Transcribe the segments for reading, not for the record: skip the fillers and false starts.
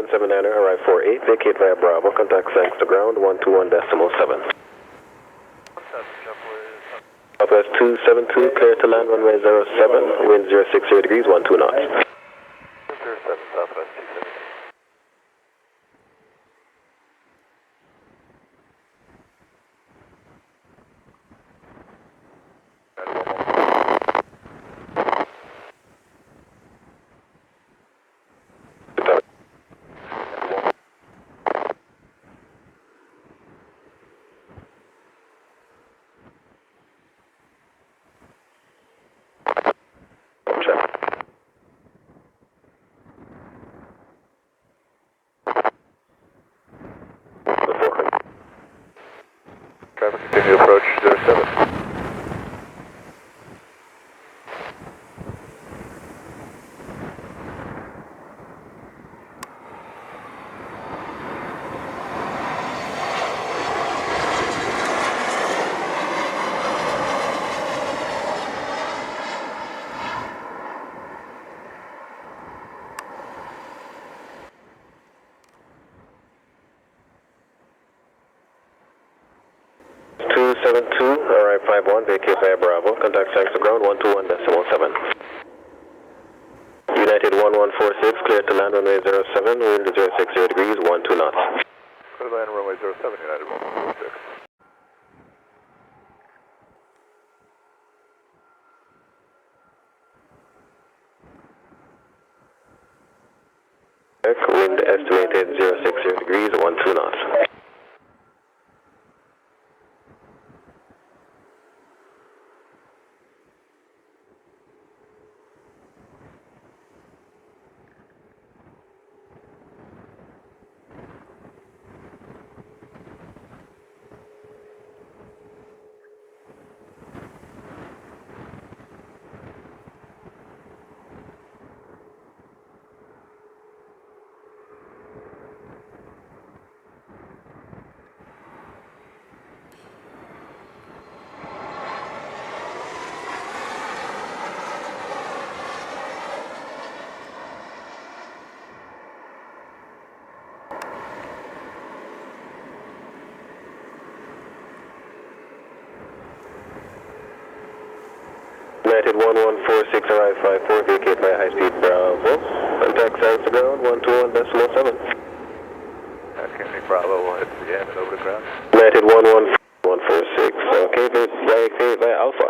779er, arrive 48, vacate via Bravo, contact thanks to ground 121.7. Southwest 272, clear to land runway 07, wind 060 degrees, 12 knots. 07, Southwest 272. Traffic continue to approach 07. Arrive 51, vacate via Bravo, contact thanks to ground 121.7. United 1146, clear to land runway 07, wind 060 degrees, 12 knots. Clear to land runway 07, United 1146. Wind estimated 060 degrees, 12 knots. United 1146, arrive 54, vacate via high speed Bravo, contact thanks to ground 121.7. Kennedy Bravo 1 hits the end and over to ground. United 11146, okay, vacate via Alpha.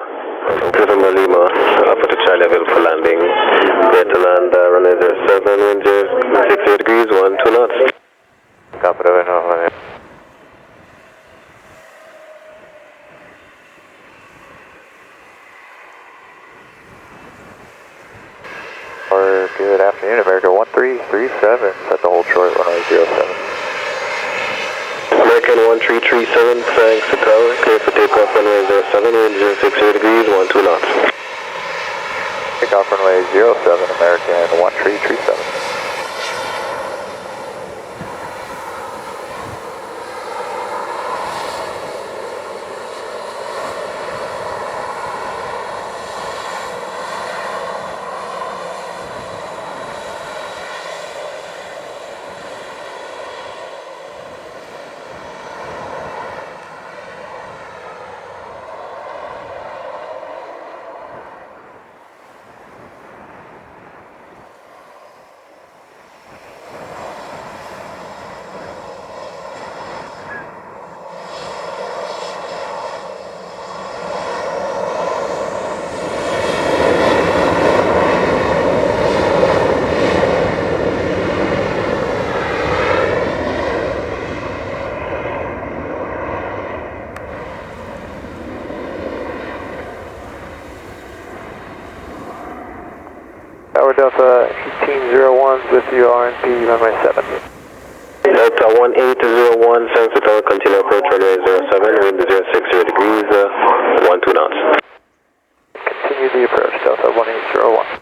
November Lima, Alpha to Charlie available for landing. Clear to land, runway 07, wind 060 degrees, 12 knots. Copy that, no, good afternoon, America 1337, set the hold short, runway 07. American 1337, thanks to tower, clear for takeoff runway 07, wind 060 degrees, 12 knots. Takeoff runway 07, American 1337. Tower Delta 1801 with you, RNP runway 7. Delta 1801, thanks to tower, continue approach runway 07, wind 060 degrees, 12 knots. Continue the approach, Delta 1801.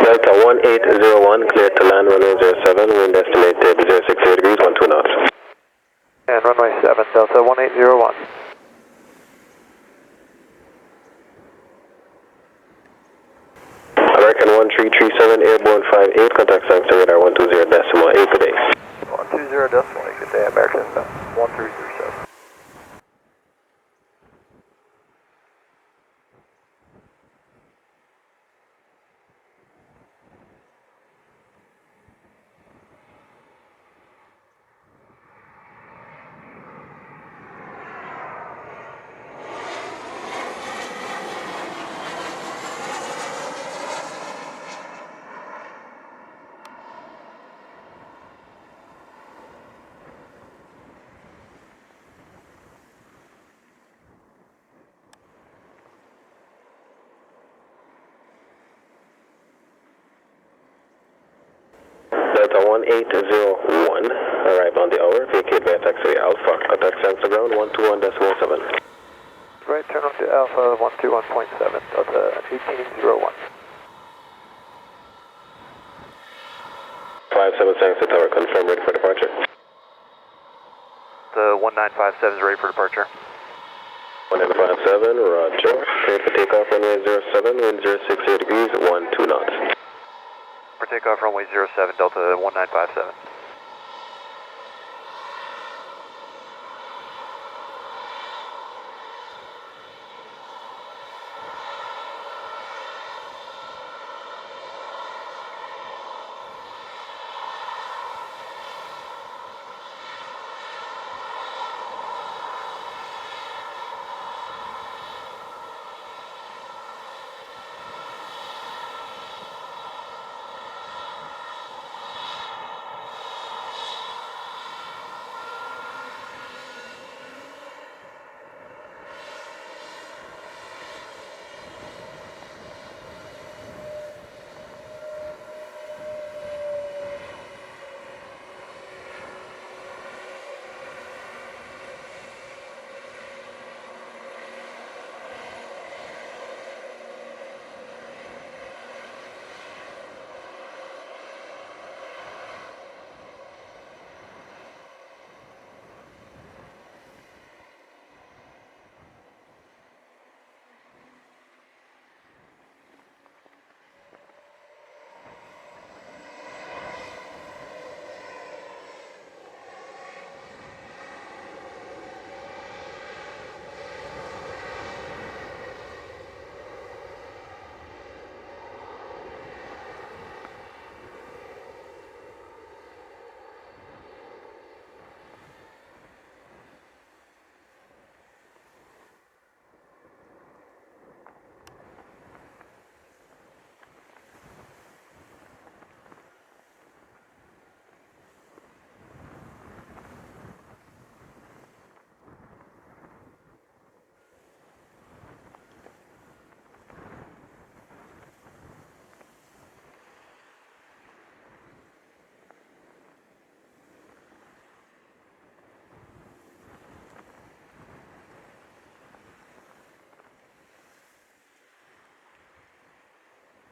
Delta 1801, clear to land runway 07, wind estimated 060 degrees, 12 knots. And runway 7, Delta 1801. American 1337, airborne 58, contact Sanctuary radar 120.8 today. 120.8, good day, American 1337. Delta 1801, arrive on the hour, vacate via taxiway Alpha, contact Sanctuary ground 121.7. Right, turn on to Alpha 121.7, Delta 1801. 57 Sanctuary Tower, confirm ready for departure. The 1957 is ready for departure. 1957, roger. Cleared for takeoff, runway 07, wind 068 degrees, 12 knots. For takeoff, runway 07, Delta 1957.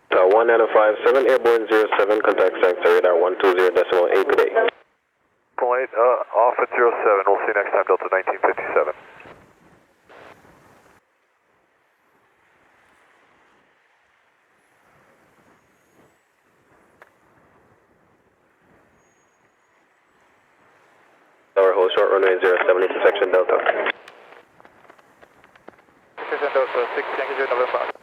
Delta 1957, airborne 07, contact Sanctuary radar 120.8 today. Point, off at 07, we'll see you next time, Delta 1957. Tower hold short, runway 07, into section Delta. Section Delta 6 Yankee November.